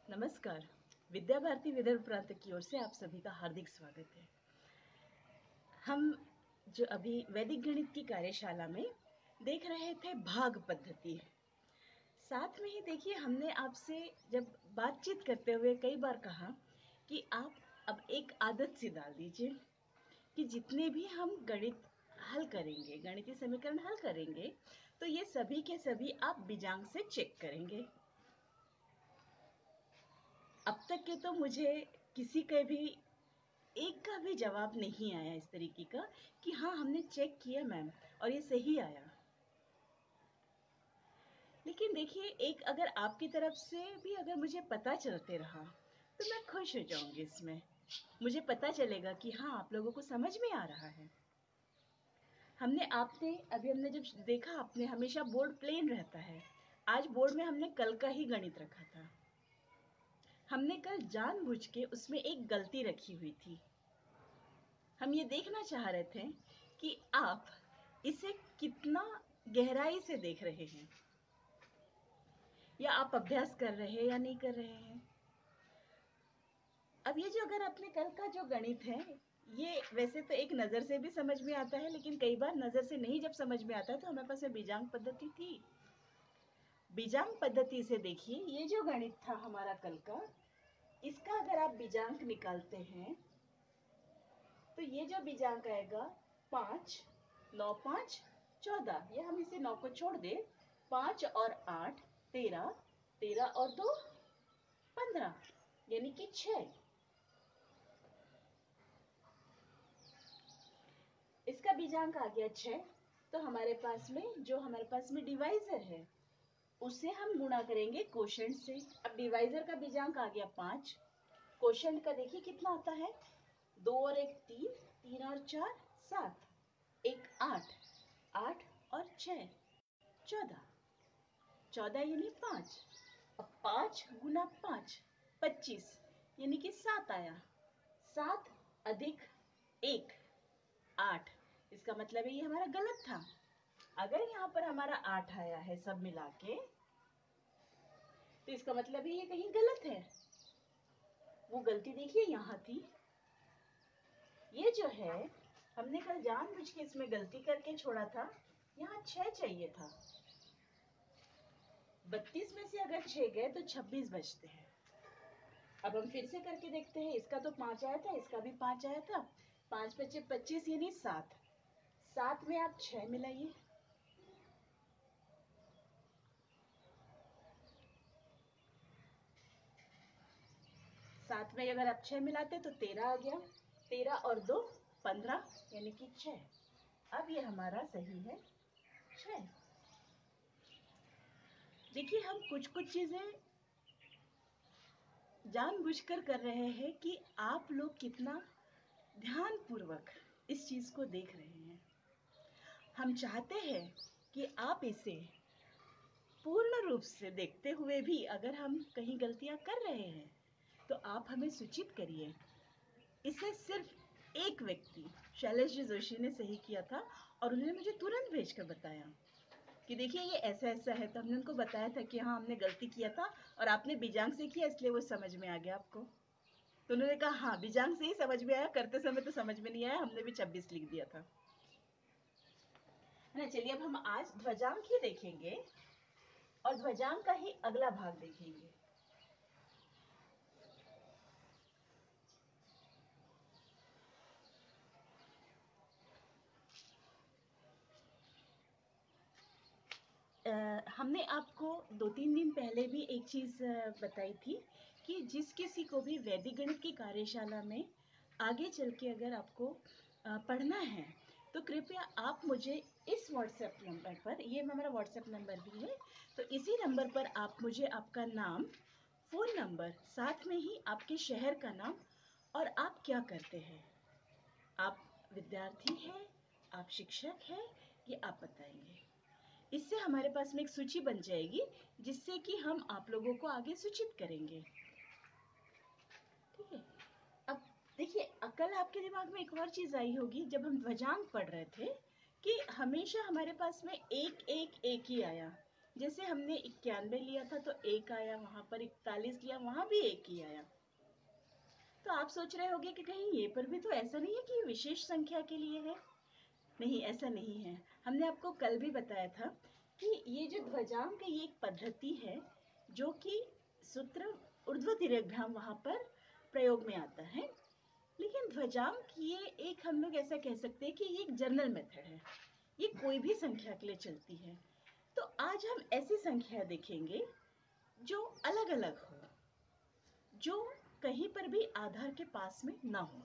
नमस्कार। विद्या भारती विदर्भ प्रांत की ओर से आप सभी का हार्दिक स्वागत है। हम जो अभी वैदिक गणित की कार्यशाला में देख रहे थे भाग पद्धति, साथ में ही देखिए हमने आपसे जब बातचीत करते हुए कई बार कहा कि आप अब एक आदत सी डाल दीजिए कि जितने भी हम गणित हल करेंगे, गणितीय समीकरण हल करेंगे, तो ये सभी के सभी आप बीजांक से चेक करेंगे। अब तक के तो मुझे किसी के भी एक का भी जवाब नहीं आया इस तरीके का कि हाँ हमने चेक किया मैम और ये सही आया। लेकिन देखिए, एक अगर आपकी तरफ से भी अगर मुझे पता चलते रहा तो मैं खुश हो जाऊंगी। इसमें मुझे पता चलेगा कि हाँ आप लोगों को समझ में आ रहा है। हमने जब देखा, आपने हमेशा बोर्ड प्लेन रहता है, आज बोर्ड में हमने कल का ही गणित रखा था। हमने कल जानबूझ के उसमें एक गलती रखी हुई थी। हम ये देखना चाह रहे थे कि आप इसे कितना गहराई से देख रहे हैं, या आप अभ्यास कर रहे हैं या नहीं कर रहे हैं। अब ये जो अगर अपने कल का जो गणित है, ये वैसे तो एक नज़र से भी समझ में आता है, लेकिन कई बार नज़र से नहीं जब समझ में आता है तो हमारे पास में बीजांक पद्धति थी। बीजांक पद्धति से देखिए, ये जो गणित था हमारा कल का, इसका अगर आप बीजांक निकालते हैं तो ये जो बीजांक आएगा 5, 9, 5, 14, ये हम इसे 9 को छोड़ दे, 5 और 8 13, 13 और 2 15, यानी कि 6। इसका बीजांक आ गया 6। तो हमारे पास में डिवाइजर है, उसे हम गुणा करेंगे कोशेंट से। अब डिवाइजर का बीजांक आ गया 5, कोशेंट का देखिए कितना आता है, 2 और 1 3, 3 और 4 7, 1 8, 8 और 6 14, 14 यानी 5। अब 5 गुना 5 25, यानी कि 7 आया। 7 अधिक 1 8, इसका मतलब है ये हमारा गलत था। अगर यहाँ पर हमारा 8 आया है सब मिला के, तो इसका मतलब है ये कहीं गलत है। वो गलती देखिए यहाँ थी। ये जो है हमने कल जानबूझ के इसमें गलती करके छोड़ा था, यहाँ 6 चाहिए था। 32 में से अगर 6 गए तो 26 बचते हैं। अब हम फिर से करके देखते हैं। इसका तो 5 आया था, इसका भी 5 आया था। 5 बचे 25 यानी 7। 7 में आप 6 मिलाइए, साथ में अगर आप 6 मिलाते तो 13 आ गया। 13 और 2 15, यानी कि 6। अब ये हमारा सही है 6। देखिए, हम कुछ कुछ चीजें जानबूझकर कर रहे हैं कि आप लोग कितना ध्यानपूर्वक इस चीज को देख रहे हैं। हम चाहते हैं कि आप इसे पूर्ण रूप से देखते हुए भी अगर हम कहीं गलतियां कर रहे हैं तो आप हमें सूचित करिए। इसे सिर्फ एक व्यक्ति, शैलेश जी जोशी ने सही किया था और उन्होंने मुझे तुरंत भेजकर बताया कि देखिए ये ऐसा ऐसा है। तो हमने उनको बताया था कि हाँ हमने गलती किया था और आपने बीजांक से किया, इसलिए वो समझ में आ गया आपको। तो उन्होंने कहा हाँ बीजांक से ही समझ में आया, करते समय तो समझ में नहीं आया, हमने भी 26 लिख दिया था, है ना। चलिए अब हम आज ध्वजांक ही देखेंगे और ध्वजांक का ही अगला भाग देखेंगे। हमने आपको 2-3 दिन पहले भी एक चीज बताई थी कि जिस किसी को भी वैदिक गणित की कार्यशाला में आगे चल के अगर आपको पढ़ना है तो कृपया आप मुझे इस व्हाट्सएप नंबर पर, ये हमारा व्हाट्सएप नंबर भी है, तो इसी नंबर पर आप मुझे आपका नाम, फ़ोन नंबर, साथ में ही आपके शहर का नाम और आप क्या करते हैं, आप विद्यार्थी हैं, आप शिक्षक हैं, ये आप बताएंगे। इससे हमारे पास में एक सूची बन जाएगी जिससे कि हम आप लोगों को आगे सूचित करेंगे। ठीक है। अब देखिए, कल आपके दिमाग में एक और चीज आई होगी जब हम ध्वजांक पढ़ रहे थे कि हमेशा हमारे पास में एक एक एक ही आया, जैसे हमने 91 लिया था तो 1 आया, वहां पर 41 लिया, वहां भी 1 ही आया। तो आप सोच रहे होंगे कि कहीं ये पर भी तो ऐसा नहीं है कि विशेष संख्या के लिए है। नहीं, ऐसा नहीं है। हमने आपको कल भी बताया था कि ये जो ध्वजांक ये एक पद्धति है जो कि सूत्र ऊर्ध्व तिर्यकभ्याम वहां पर प्रयोग में आता है। लेकिन ध्वजांक ये एक हम लोग ऐसा कह सकते हैं कि ये एक जनरल मेथड है, ये कोई भी संख्या के लिए चलती है। तो आज हम ऐसी संख्या देखेंगे जो अलग अलग हो, जो कहीं पर भी आधार के पास में ना हो,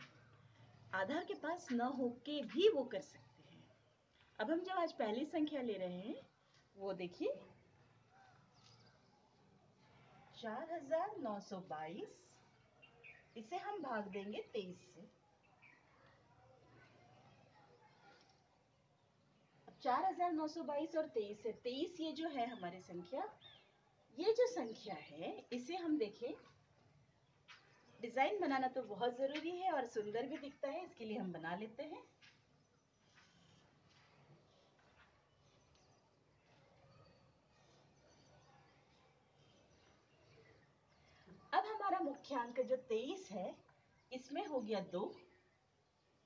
आधार के पास न हो के भी वो कर सकते हैं। अब हम जो आज पहली संख्या ले रहे हैं वो देखिए 4922, इसे हम भाग देंगे 23 से। 4922 और 23 है, 23 ये जो है हमारी संख्या, ये जो संख्या है इसे हम देखें, डिजाइन बनाना तो बहुत जरूरी है और सुंदर भी दिखता है, इसके लिए हम बना लेते हैं। अब हमारा मुख्यांक जो 23 है इसमें हो गया 2,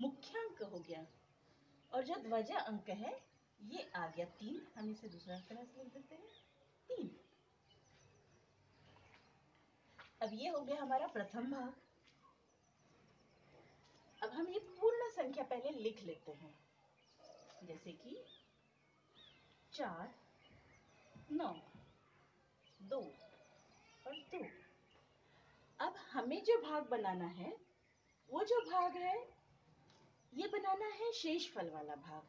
मुख्यांक हो गया, और जो ध्वजा अंक है ये आ गया 3। हम इसे दूसरा तरह से लिख देते हैं 3। अब ये हो गया हमारा प्रथम भाग। अब हम ये पूर्ण संख्या पहले लिख लेते हैं, जैसे कि 4, 9, 2 और 2। अब हमें जो भाग बनाना है वो जो भाग है ये बनाना है शेषफल वाला भाग।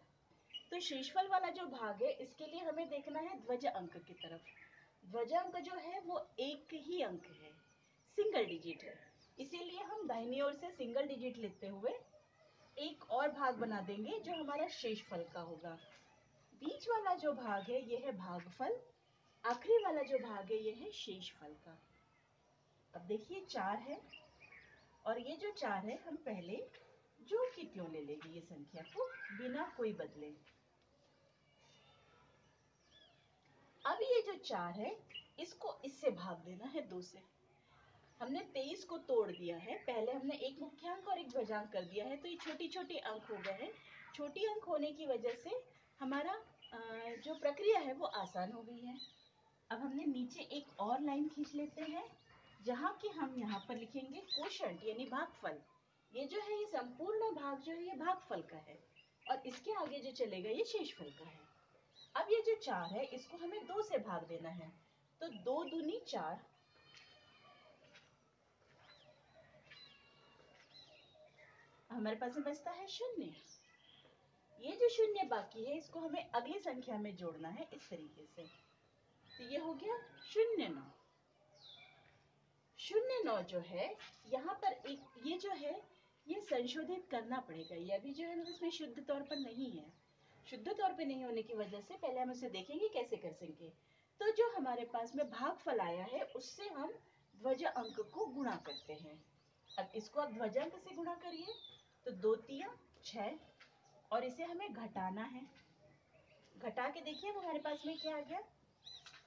तो शेषफल वाला जो भाग है इसके लिए हमें देखना है ध्वज अंक की तरफ। ध्वज अंक जो है वो एक ही अंक है, सिंगल डिजिट है, इसीलिए हम दाहिनी ओर से सिंगल डिजिट लेते हुए एक और भाग बना देंगे जो हमारा शेषफल का होगा। बीच वाला जो भाग है ये है भागफल, आखिरी वाला जो भाग है ये है शेषफल का। अब देखिए 4 है और ये जो 4 है हम पहले जो कि त्यों ले लेंगे ये संख्या को बिना कोई बदले। अब ये जो 4 है इसको इससे भाग देना है 2 से। हमने 23 को तोड़ दिया है, पहले हमने एक मुख्यांक और एक ध्वजांक कर दिया है, तो ये छोटी छोटी अंक हो गए हैं। छोटी अंक होने की वजह से हमारा जो प्रक्रिया है वो आसान हो गई है। अब हमने नीचे एक और लाइन खींच लेते हैं जहां कि हम यहाँ पर लिखेंगे कोशंट यानी भागफल। ये जो है ये संपूर्ण भाग जो है ये भागफल का है और इसके आगे जो चलेगा ये शेषफल का है। अब ये जो 4 है इसको हमें 2 से भाग देना है, तो 2 दूनी 4, हमारे पास में बचता है 0। ये जो 0 बाकी है इसको हमें अगली संख्या में जोड़ना है इस तरीके से, तो ये हो गया 09। 09 जो है यहाँ पर एक ये जो है ये संशोधित करना पड़ेगा, ये अभी जो है इसमें शुद्ध तौर पर नहीं है। शुद्ध तौर पे नहीं होने की वजह से पहले हम उसे देखेंगे कैसे कर सकेंगे। तो जो हमारे पास में भागफल आया है उससे हम ध्वज अंक को गुणा करते हैं। अब इसको आप ध्वज अंक से गुणा करिए तो 2 तिया 6 और इसे हमें घटाना है। घटा के देखिए हमारे पास में क्या आ गया,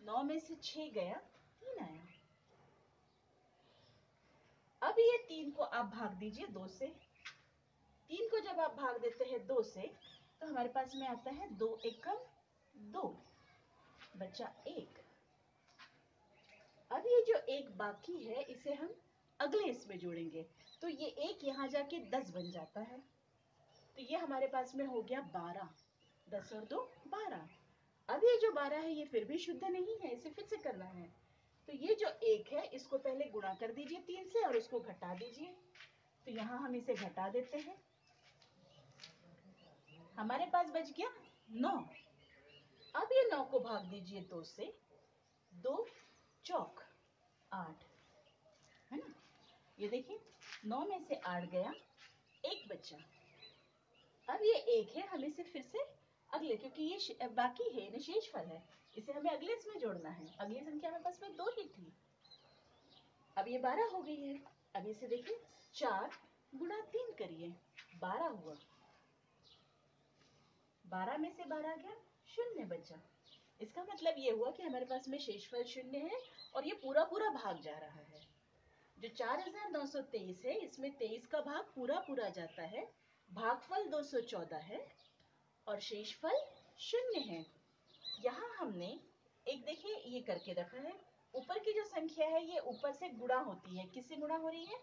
9 में से 6 गया 3 आया। अब ये 3 को आप भाग दीजिए 2 से। 3 को जब आप भाग देते हैं 2 से तो हमारे पास में आता है 2 एकम 2, बचा 1। अब ये जो 1 बाकी है इसे हम अगले इसमें जोड़ेंगे, तो ये 1 यहाँ जाके 10 बन जाता है, तो ये हमारे पास में हो गया 12। 10 और 2 12। अब ये जो 12 है ये फिर भी शुद्ध नहीं है, इसे फिर से करना है। तो ये जो 1 है इसको पहले गुणा कर दीजिए 3 से और उसको घटा दीजिए, तो यहाँ हम इसे घटा देते हैं, हमारे पास बच गया 9। अब ये 9 को भाग दीजिए 2 से, 2 चौक 8, है ना। ये देखिए 9 में से 8 गया, 1 बचा। अब ये 1 है, हम इसे फिर से अगले, क्योंकि ये बाकी है ना शेषफल है, इसे हमें अगले इसमें जोड़ना है। अगली संख्या में बस में 2 ही थी, अब ये 12 हो गई है। अब इसे देखिए 4 गुणा 3 करिए, 12 हुआ। 12 में से 12 गया, 0 बचा। इसका मतलब ये हुआ कि हमारे पास में शेषफल 0 है और ये पूरा पूरा भाग जा रहा है। जो 4923 है इसमें 23 का भाग पूरा पूरा जाता है, भागफल 214 है और शेषफल 0 है। यहाँ हमने एक देखिए ये करके रखा है, ऊपर की जो संख्या है ये ऊपर से गुणा होती है। किससे गुणा हो रही है?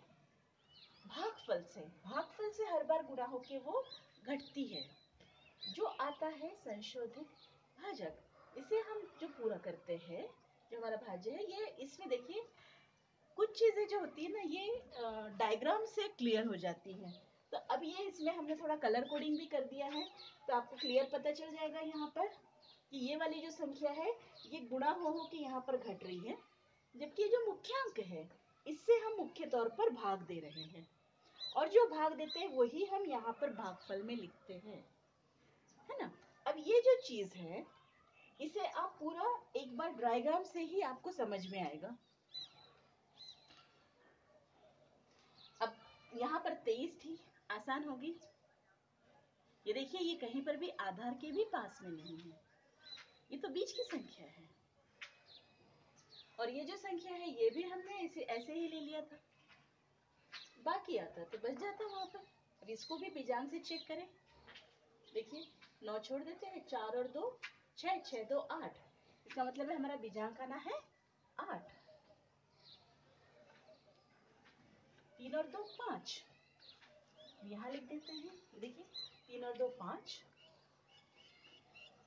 भागफल से। भागफल से हर बार गुणा होके वो घटती है। जो आता है संशोधित भाजक, इसे हम जो पूरा करते हैं, जो हमारा भाज्य है, ये इसमें देखिए कुछ चीजें जो होती है ना ये डायग्राम से क्लियर हो जाती है। तो अब ये इसमें हमने थोड़ा कलर कोडिंग भी कर दिया है, तो आपको क्लियर पता चल जाएगा यहाँ पर कि ये वाली जो संख्या है ये गुणा हो के यहाँ पर घट रही है, जबकि जो मुख्यांक है इससे हम मुख्य तौर पर भाग दे रहे हैं और जो भाग देते हैं वही हम यहाँ पर भागफल में लिखते हैं, है ना। अब ये जो चीज है इसे आप पूरा एक बार डायग्राम से ही आपको समझ में आएगा। अब यहाँ पर 23 थी, आसान होगी। ये देखिए ये कहीं पर भी आधार के भी पास में नहीं है, ये तो बीच की संख्या है। और ये जो संख्या है ये भी हमने ऐसे ही ले लिया था, बाकी आता तो बच जाता वहां पर। अब इसको भी बीजांक से चेक करें। देखिए 9 छोड़ देते हैं, 4 और 2 6, 6 2 8। इसका मतलब है हमारा बीजांक आना है 8। 3 और 2 5, यहाँ लिख देते हैं। देखिए 3 और 2 5,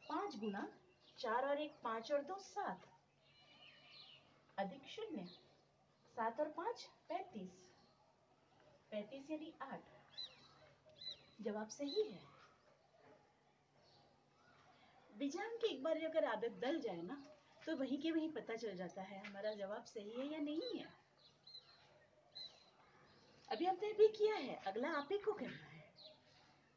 5 गुना 4 और 1 5 और 2 7 अधिक 0, 7 और 5 35, 35 यानी 8। जवाब सही है। बीजांक की एक बार अगर आदत डल जाए ना तो वहीं के वहीं पता चल जाता है हमारा जवाब सही है या नहीं है। अभी हमने भी किया है, अगला आप ही को करना है।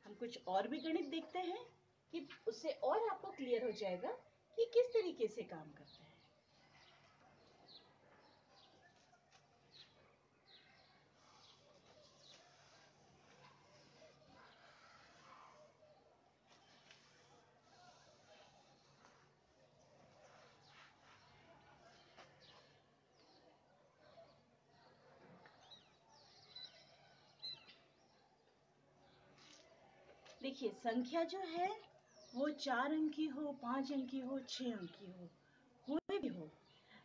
हम कुछ और भी गणित देखते हैं कि उससे और आपको क्लियर हो जाएगा कि किस तरीके से काम करते हैं। देखिए संख्या जो है वो 4 अंक की हो, 5 अंक की हो, 6 अंक की हो, कोई भी हो।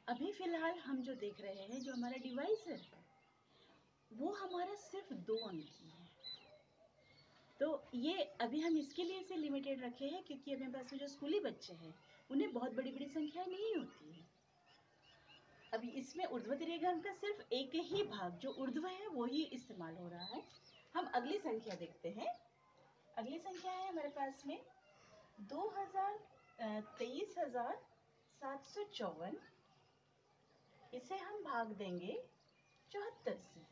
अभी फिलहाल हम जो देख रहे हैं जो हमारा डिवाइसर है वो हमारा सिर्फ 2 अंक की है। तो ये अभी हम इसके लिए इसे लिमिटेड रखे हैं क्योंकि अभी हमारे पास में जो स्कूली बच्चे हैं उन्हें बहुत बड़ी बड़ी संख्याएं नहीं होती है। अभी इसमें ऊर्ध्व रेखांक का सिर्फ एक ही भाग जो ऊर्ध्व है वो ही इस्तेमाल हो रहा है। हम अगली संख्या देखते हैं। अगली संख्या है हमारे पास में 23,754। इसे हम भाग देंगे 74 से।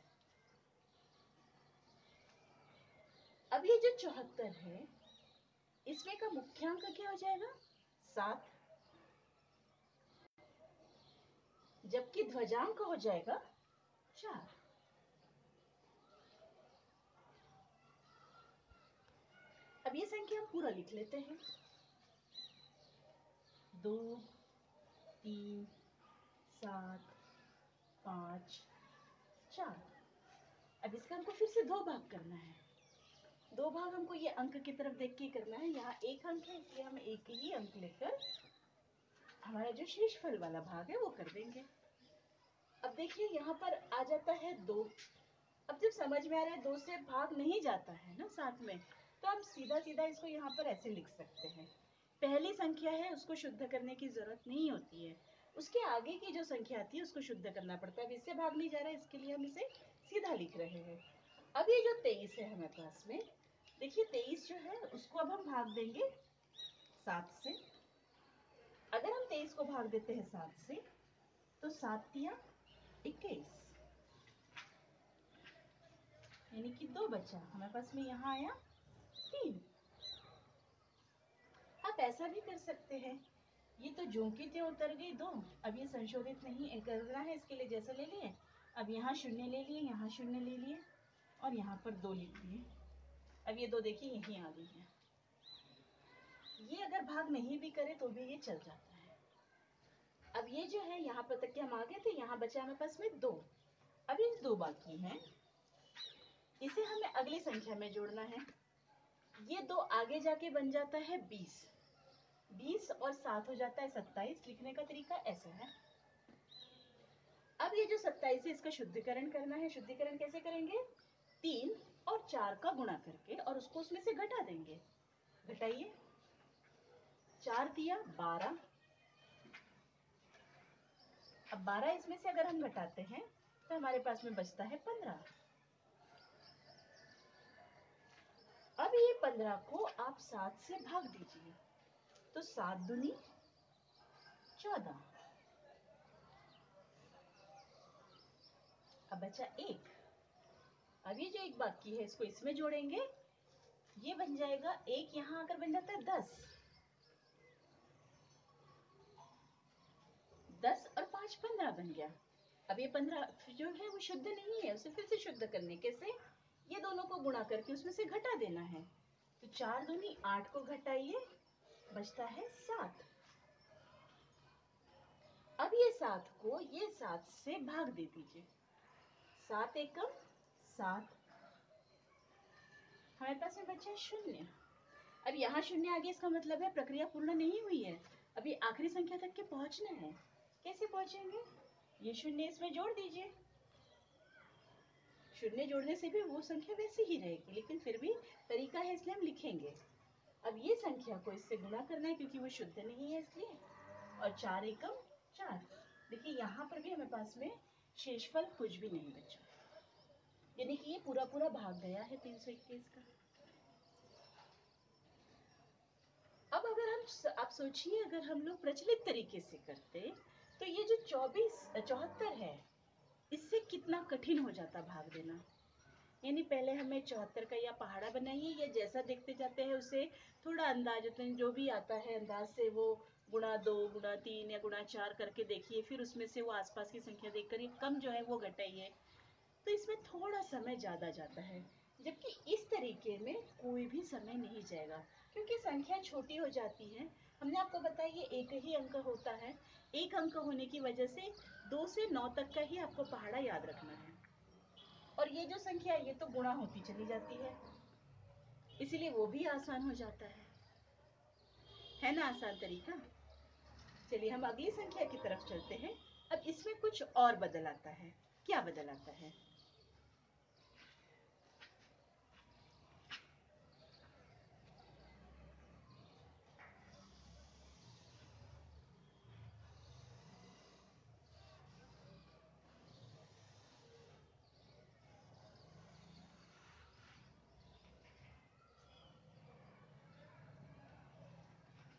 अब ये जो 74 है इसमें का मुख्यांक क्या हो जाएगा? 7, जबकि ध्वजांक हो जाएगा 4। अब ये संख्या हम पूरा लिख लेते हैं। 2 3 7 5 4। अब इसका हमको फिर से 2 भाग करना है। 2 भाग हमको ये अंक की तरफ देख के करना है। यहाँ 1 अंक है इसलिए हम एक ही अंक लेकर हमारा जो शेषफल वाला भाग है वो कर देंगे। अब देखिए यहाँ पर आ जाता है 2। अब जब समझ में आ रहा है 2 से भाग नहीं जाता है ना साथ में, तो हम सीधा सीधा इसको यहाँ पर ऐसे लिख सकते हैं। पहली संख्या है उसको शुद्ध करने की जरूरत नहीं होती है, उसके आगे की जो संख्या आती है उसको शुद्ध करना पड़ता है। अब इससे भाग नहीं जा रहा है इसके लिए हम इसे सीधा लिख रहे हैं। अब ये जो 23 है हमारे पास में, देखिए 23 जो है उसको अब हम भाग देंगे 7 से। अगर हम 23 को भाग देते हैं 7 से तो 7 तिया 21, यानी कि 2 बचा हमारे पास में, यहाँ आया 3। आप ऐसा भी कर सकते हैं, ये तो जो की त्यों उतर गई 2। अब ये संशोधित नहीं करना है, इसके लिए जैसा ले लिए। अब यहाँ 0 ले लिए, यहाँ 0 ले लिए और यहाँ पर 2 लिख दिए। अब ये 2 देखिए यहीं आ गई है। ये अगर भाग नहीं भी करे तो भी ये चल जाता है। अब ये जो है यहाँ पर तक के हम आ गए थे, यहाँ बचा हमारे पास में 2। अब ये 2 बाकी हैं, इसे हमें अगली संख्या में जोड़ना है। ये 2 आगे जाके बन जाता है 20। 20 और 7 हो जाता है 27। लिखने का तरीका ऐसा है। अब ये जो 27 है इसका शुद्धिकरण करना है। शुद्धिकरण कैसे करेंगे? 3 और 4 का गुणा करके और उसको उसमें से घटा देंगे। घटाइए, 4 दिया 12। अब 12 इसमें से अगर हम घटाते हैं तो हमारे पास में बचता है 15। अब ये 15 को आप 7 से भाग दीजिए, तो 7 दूनी 14। अब बचा 1। अब ये जो 1 बाकी है इसको इसमें जोड़ेंगे, ये बन जाएगा 1, यहाँ आकर बन जाता है 10। 10 और 5 15 बन गया। अब ये 15 जो है वो शुद्ध नहीं है, उसे फिर से शुद्ध करने कैसे? ये दोनों को गुणा करके उसमें से घटा देना है। तो 4 दूनी 8 को घटाइए, बचता है 7। अब ये 7 को ये 7 से भाग दे दीजिए। 7 एकम 7, हमारे पास में बचा 0। अब यहाँ 0 आ गया, इसका मतलब है प्रक्रिया पूर्ण नहीं हुई है, अभी आखिरी संख्या तक के पहुंचना है। कैसे पहुंचेंगे? ये 0 इसमें जोड़ दीजिए। 0 जोड़ने से भी वो संख्या वैसी ही रहेगी, लेकिन फिर भी तरीका है इसलिए हम लिखेंगे। अब ये संख्या को इससे गुणा करना है क्योंकि वो शुद्ध नहीं है इसलिए, और 4 एकम 4। देखिए यहाँ पर भी हमारे पास में शेषफल कुछ भी नहीं बचा, यानी कि ये पूरा पूरा भाग गया है 321 का। अब अगर आप सोचिए, अगर हम लोग प्रचलित तरीके से करते तो ये जो 74 है इससे कितना कठिन हो जाता भाग देना। यानी पहले हमें 74 का या पहाड़ा बनाइए, या जैसा देखते जाते हैं उसे थोड़ा अंदाज जो भी आता है अंदाज से वो गुणा 2 गुणा 3 या गुणा 4 करके देखिए, फिर उसमें से वो आसपास की संख्या देखकर कम जो है वो घटाइए। तो इसमें थोड़ा समय ज्यादा जाता है, जबकि इस तरीके में कोई भी समय नहीं जाएगा क्योंकि संख्या छोटी हो जाती है। हमने आपको बताया ये एक ही अंक होता है, एक अंक होने की वजह से 2 से 9 तक का ही आपको पहाड़ा याद रखना है, और ये जो संख्या ये तो गुणा होती चली जाती है, इसीलिए वो भी आसान हो जाता है ना आसान तरीका। चलिए हम अगली संख्या की तरफ चलते हैं। अब इसमें कुछ और बदल आता है। क्या बदल आता है?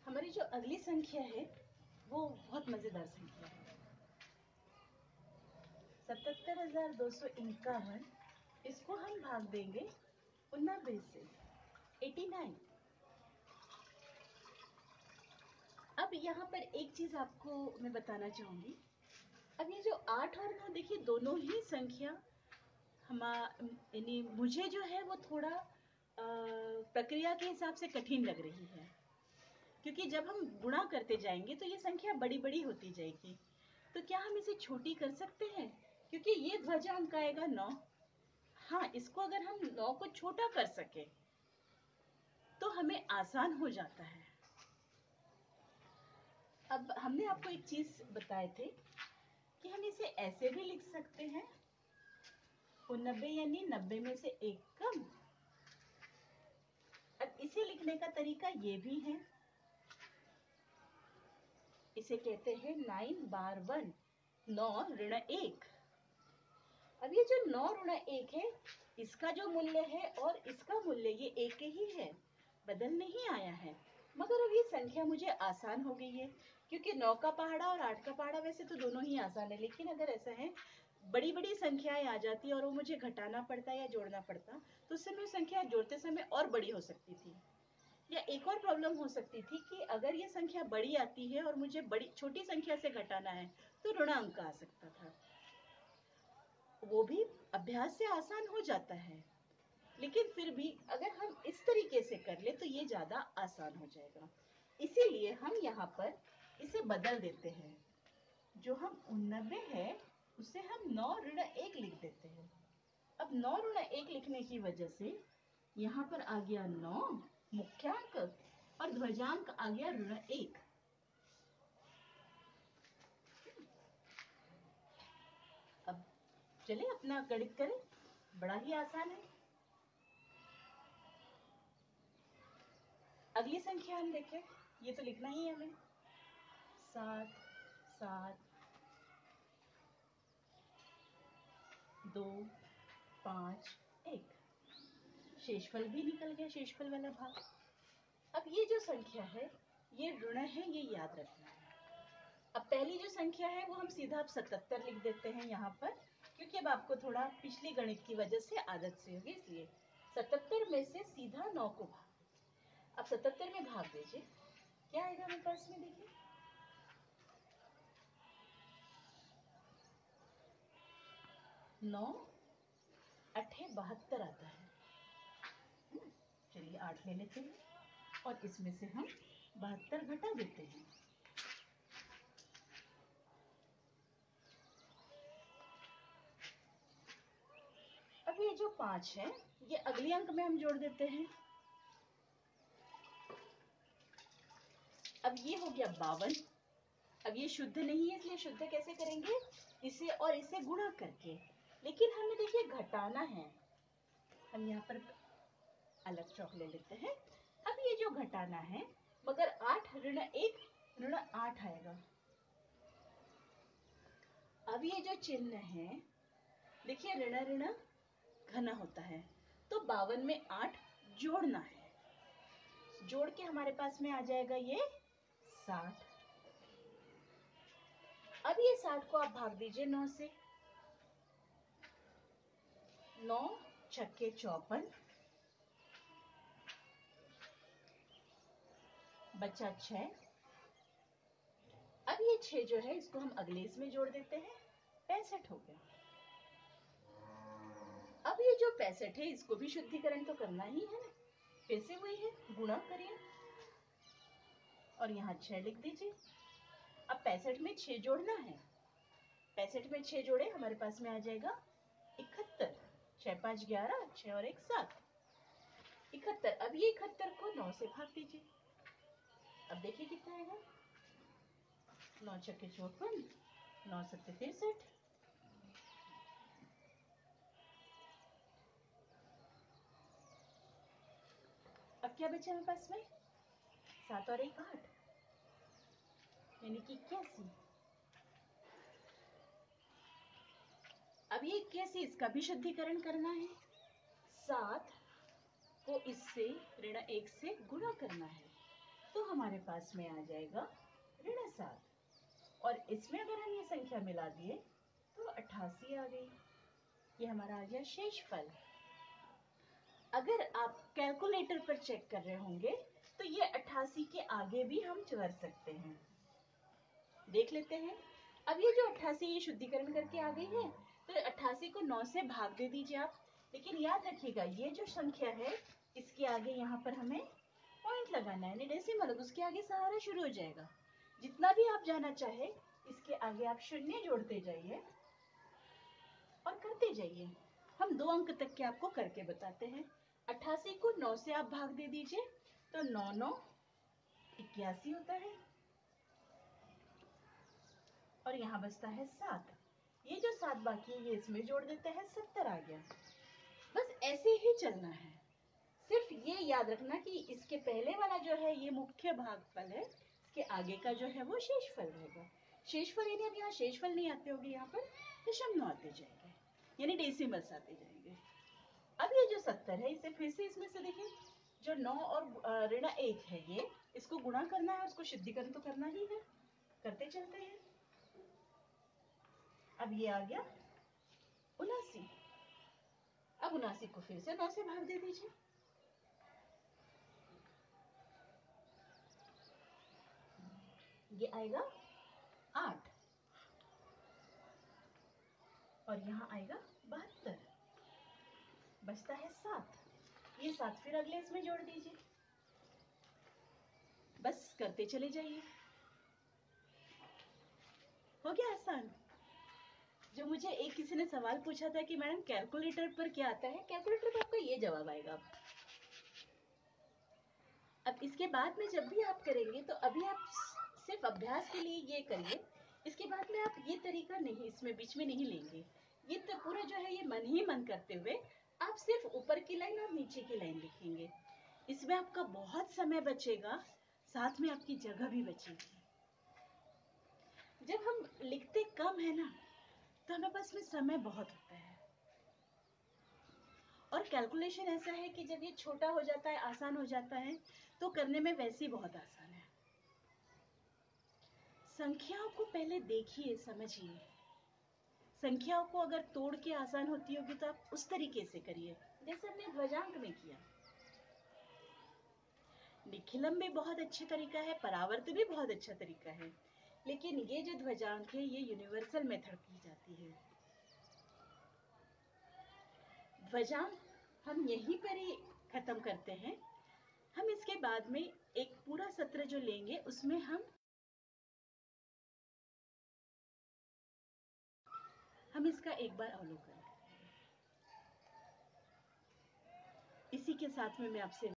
हमारी जो अगली संख्या है वो बहुत मजेदार संख्या है, 77,251। इसको हम भाग देंगे 89 से, 89। अब यहाँ पर एक चीज आपको मैं बताना चाहूंगी। अब ये जो 8 और 9 देखिए दोनों ही संख्या यानी मुझे जो है वो थोड़ा प्रक्रिया के हिसाब से कठिन लग रही है, क्योंकि जब हम गुणा करते जाएंगे तो ये संख्या बड़ी बड़ी होती जाएगी। तो क्या हम इसे छोटी कर सकते हैं? क्योंकि ये ध्वजांक आएगा 9। हाँ, इसको अगर हम 9 को छोटा कर सके तो हमें आसान हो जाता है। अब हमने आपको एक चीज बताए थे कि हम इसे ऐसे भी लिख सकते हैं, 89 यानी 90 में से 1 कम। अब इसे लिखने का तरीका ये भी है, इसे कहते हैं 9 बार 1, 9 ऋण 1। अब ये जो 9 ऋण 1 है, इसका जो मूल्य है और इसका मूल्य ये एक ही है, बदल नहीं आया है। मगर अब ये संख्या मुझे आसान हो गई है, क्योंकि 9 का पहाड़ा और 8 का पहाड़ा वैसे तो दोनों ही आसान है, लेकिन अगर ऐसा है बड़ी बड़ी संख्याएं आ जाती और वो मुझे घटाना पड़ता या जोड़ना पड़ता तो उस समय संख्या जोड़ते समय और बड़ी हो सकती थी। या एक और प्रॉब्लम हो सकती थी कि अगर ये संख्या बड़ी आती है और मुझे बड़ी छोटी संख्या से घटाना है तो ऋण अंक आ सकता था। वो भी अभ्यास से आसान हो जाता है, लेकिन फिर भी अगर हम इस तरीके से कर ले तो ये ज्यादा आसान हो जाएगा। इसीलिए हम यहाँ पर इसे बदल देते हैं। जो हम 89 है उसे हम 9 ऋण 1 लिख देते हैं। अब 9 ऋण 1 लिखने की वजह से यहाँ पर आ गया 9 मुख्यांक और ध्वजांक आ गया ऋण 1। अब चलिए अपना गणित करें, बड़ा ही आसान है। अगली संख्या हम देखें, ये तो लिखना ही है हमें, 7 7 2 5 1। शेषफल भी निकल गया, शेषफल वाला भाग। अब ये जो संख्या है ये ऋण है, ये याद रखना है। अब पहली जो संख्या है वो हम सीधा 77 लिख देते हैं यहाँ पर, क्योंकि अब आपको थोड़ा पिछली गणित की वजह से आदत से होगी, इसलिए 77 में से सीधा 9 को भाग। अब 77 में भाग दीजिए, क्या आएगा हमारे पास में, देखिए 9 8 72 आता है। चलिए 8 ले लेते हैं और इसमें से हम 72 घटा देते हैं। अब ये जो 5 है ये अगले अंक में हम जोड़ देते हैं। अब ये हो गया 52। अब ये शुद्ध नहीं है, इसलिए शुद्ध कैसे करेंगे, इसे और इसे गुणा करके। लेकिन हमें देखिए घटाना है, हम यहाँ पर अलग चौक ले लेते हैं। अब ये जो घटाना है, मगर 8 ऋण 1 ऋण 8 आएगा। अब ये जो चिन्ह है देखिए ऋण ऋण घन होता है, तो 52 में 8 जोड़ना है। जोड़ के हमारे पास में आ जाएगा ये 60। अब ये 60 को आप भाग दीजिए 9 से। 9 छक्के 54, बचा 6। अब ये 6 जो है इसको हम अगले इसमें जोड़ देते हैं, 65 हो गया। अब ये जो 65 है इसको भी शुद्धिकरण तो करना ही है, फिर से वही है, गुणा करिए और यहाँ 6 लिख दीजिए। अब 65 में 6 जोड़ना है, 65 में 6 जोड़े हमारे पास में आ जाएगा 71। 6 5 11, 6 और 1 7, 71। अब ये 71 को 9 से भाग दीजिए। अब देखिए कितना आएगा, 9 छक्के 54, 9 सत्ते 63। अब क्या बचा हमारे पास में, 7 और 1 8, यानी कि 81। अब ये 81 इसका भी शुद्धिकरण करना है, 7 को इससे ऋण 1 से गुणा करना है, तो हमारे पास में आ जाएगा ऋण 7। और इसमें अगर हम ये संख्या मिला दिए तो 88 आ गई। ये हमारा आ गया शेषफल। अगर आप कैलकुलेटर पर चेक कर रहे होंगे तो ये 88 के आगे भी हम कर सकते हैं, देख लेते हैं। अब ये जो 88 ये शुद्धिकरण करके आ गई है, तो 88 को 9 से भाग दे दीजिए आप। लेकिन याद रखिएगा ये जो संख्या है इसके आगे यहाँ पर हमें पॉइंट लगाना है, डेसिमल, उसके आगे सारा शुरू हो जाएगा। जितना भी आप जाना चाहे इसके आगे आप शून्य जोड़ते जाइए और करते जाइए। हम 2 अंक तक के आपको करके बताते हैं। 88 को 9 से आप भाग दे दीजिए तो 9 9 81 होता है और यहाँ बचता है 7। ये जो 7 बाकी है ये इसमें जोड़ देते हैं, 70 आ गया। बस ऐसे ही चलना है। सिर्फ ये याद रखना कि इसके पहले वाला जो है ये मुख्य भागफल है, इसके आगे का जो है वो शेषफल रहेगा। शेषफल यानी अब यहाँ शेषफल नहीं आते होंगे, यहाँ पर दशमलव आते जाएंगे, यानी डेसिमल्स आते जाएंगे। अब ये जो 70 है इसे फिर से इसमें से देखिए, जो 9 और ऋण 1 है ये, इसको गुणा करना है, उसको शुद्धिकरण तो करना ही है, करते चलते हैं। अब ये आ गया 79। अब 79 को फिर से 9 से भाग दे दीजिए। ये आएगा 8 और यहाँ आएगा 72, बचता है 7। ये 7 फिर अगले इसमें जोड़ दीजिए, बस करते चले जाइए, हो गया आसान। जो मुझे एक किसी ने सवाल पूछा था कि मैडम कैलकुलेटर पर क्या आता है, कैलकुलेटर पर आपका ये जवाब आएगा। अब इसके बाद में जब भी आप करेंगे तो अभी आप सिर्फ अभ्यास के लिए ये करिए, इसके बाद में आप ये तरीका नहीं, इसमें बीच में नहीं लेंगे। ये तो पूरा जो है ये मन ही मन करते हुए आप सिर्फ ऊपर की लाइन और नीचे की लाइन लिखेंगे। इसमें आपका बहुत समय बचेगा, साथ में आपकी जगह भी बचेगी। जब हम लिखते कम है ना, तो हमें पास में समय बहुत होता है। और कैलकुलेशन ऐसा है कि जब ये छोटा हो जाता है, आसान हो जाता है, तो करने में वैसे ही बहुत आसान है। संख्याओं को पहले देखिए, समझिए। संख्याओं को अगर तोड़ के आसान होती होगी तो आप उस तरीके से करिए जैसे हमने ध्वजांक में किया। निखिलम भी बहुत अच्छा तरीका है, परावर्त भी बहुत अच्छा तरीका है, लेकिन ये जो ध्वजांक है ये यूनिवर्सल मेथड की जाती है। ध्वजांक हम यहीं पर ही खत्म करते हैं। हम इसके बाद में एक पूरा सत्र जो लेंगे उसमें हम इसका एक बार अवलोकन करेंगे। इसी के साथ में मैं आपसे